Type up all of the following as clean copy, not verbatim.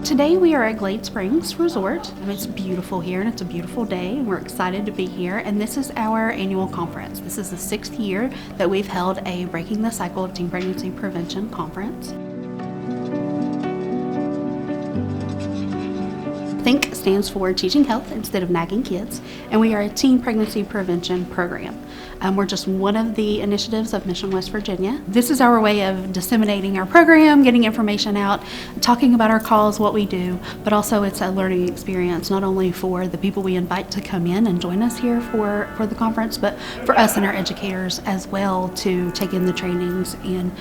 Today we are at Glade Springs Resort. It's beautiful here and it's a beautiful day and we're excited to be here, and this is our annual conference. This is the 6th year that we've held a Breaking the Cycle of Teen Pregnancy Prevention conference. THINK stands for Teaching Health Instead of Nagging Kids, and we are a teen pregnancy prevention program. We're just one of the initiatives of Mission West Virginia. This is our way of disseminating our program, getting information out, talking about our cause, what we do, but also it's a learning experience, not only for the people we invite to come in and join us here for the conference, but for us and our educators as well to take in the trainings and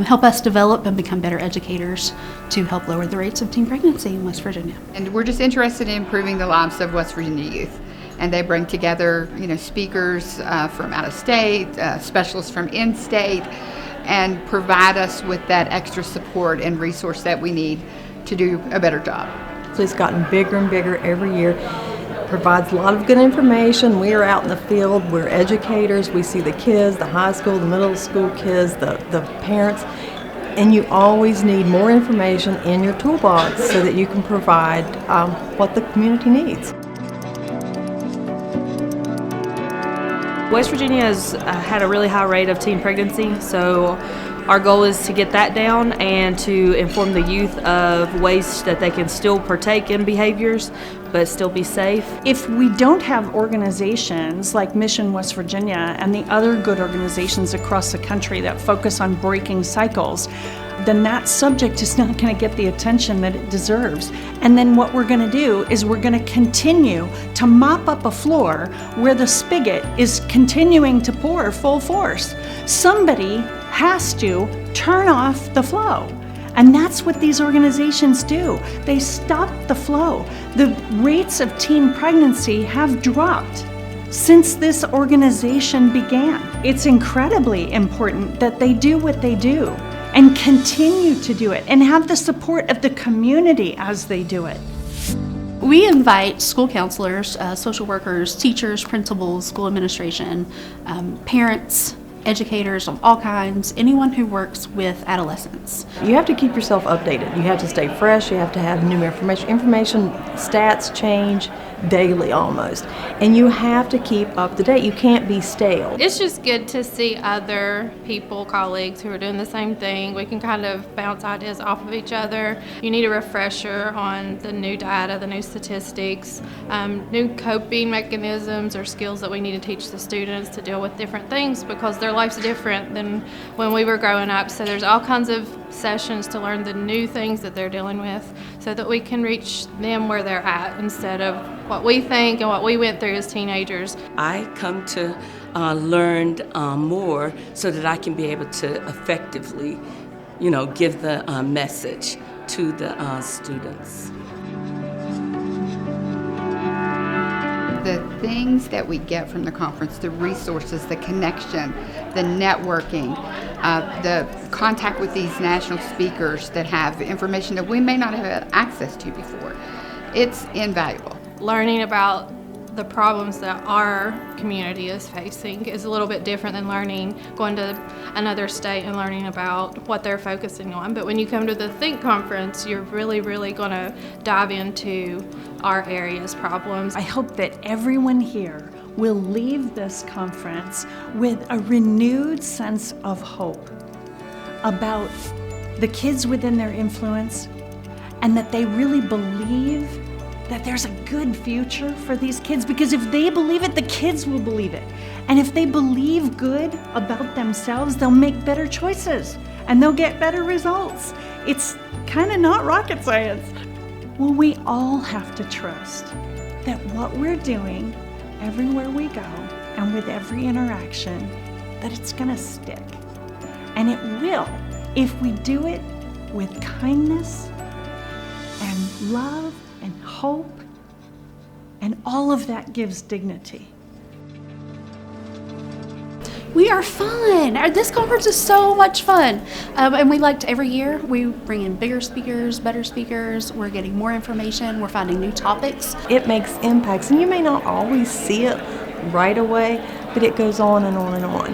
help us develop and become better educators to help lower the rates of teen pregnancy in West Virginia. And we're just interested in improving the lives of West Virginia youth. And they bring together, speakers from out of state, specialists from in-state, and provide us with that extra support and resource that we need to do a better job. So it's gotten bigger and bigger every year. Provides a lot of good information. We are out in the field. We're educators. We see the kids, the high school, the middle school kids, the parents. And you always need more information in your toolbox so that you can provide what the community needs. West Virginia has had a really high rate of teen pregnancy, so our goal is to get that down and to inform the youth of ways that they can still partake in behaviors but still be safe. If we don't have organizations like Mission West Virginia and the other good organizations across the country that focus on breaking cycles, then that subject is not going to get the attention that it deserves. And then what we're going to do is we're going to continue to mop up a floor where the spigot is continuing to pour full force. Somebody has to turn off the flow. And that's what these organizations do. They stop the flow. The rates of teen pregnancy have dropped since this organization began. It's incredibly important that they do what they do and continue to do it and have the support of the community as they do it. We invite school counselors, social workers, teachers, principals, school administration, parents, educators of all kinds, anyone who works with adolescents. You have to keep yourself updated. You have to stay fresh. You have to have new information. Stats change daily almost. And you have to keep up to date. You can't be stale. It's just good to see other people, colleagues who are doing the same thing. We can kind of bounce ideas off of each other. You need a refresher on the new data, the new statistics, new coping mechanisms or skills that we need to teach the students to deal with different things because their life's different than when we were growing up. So there's all kinds of sessions to learn the new things that they're dealing with so that we can reach them where they're at instead of what we think and what we went through as teenagers. I come to learn more so that I can be able to effectively, give the message to the students. The things that we get from the conference, the resources, the connection, the networking, the contact with these national speakers that have information that we may not have had access to before, it's invaluable. Learning about the problems that our community is facing is a little bit different than going to another state and learning about what they're focusing on. But when you come to the THINK conference, you're really, really going to dive into our area's problems. I hope that everyone here will leave this conference with a renewed sense of hope about the kids within their influence and that they really believe that there's a good future for these kids, because if they believe it, the kids will believe it. And if they believe good about themselves, they'll make better choices and they'll get better results. It's kind of not rocket science. Well, we all have to trust that what we're doing everywhere we go and with every interaction, that it's gonna stick. And it will if we do it with kindness and love and hope, and all of that gives dignity. We are fun. This conference is so much fun. And we liked every year, we bring in bigger speakers, better speakers, we're getting more information, we're finding new topics. It makes impacts, and you may not always see it right away, but it goes on and on and on.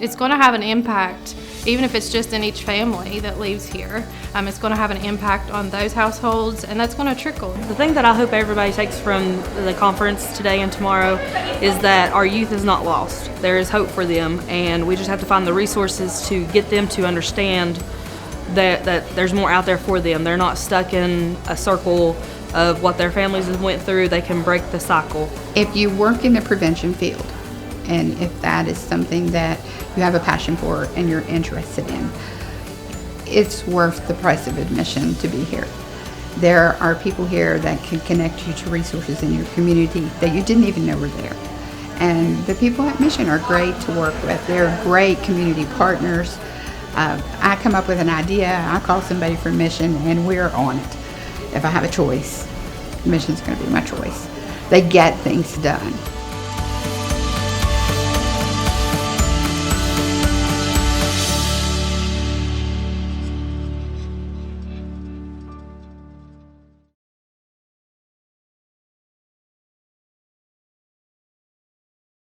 It's going to have an impact even if it's just in each family that leaves here, it's going to have an impact on those households, and that's going to trickle. The thing that I hope everybody takes from the conference today and tomorrow is that our youth is not lost. There is hope for them, and we just have to find the resources to get them to understand that there's more out there for them. They're not stuck in a circle of what their families have went through. They can break the cycle. If you work in the prevention field, and if that is something that you have a passion for and you're interested in, it's worth the price of admission to be here. There are people here that can connect you to resources in your community that you didn't even know were there. And the people at Mission are great to work with. They're great community partners. I come up with an idea, I call somebody from Mission, and we're on it. If I have a choice, Mission's going to be my choice. They get things done.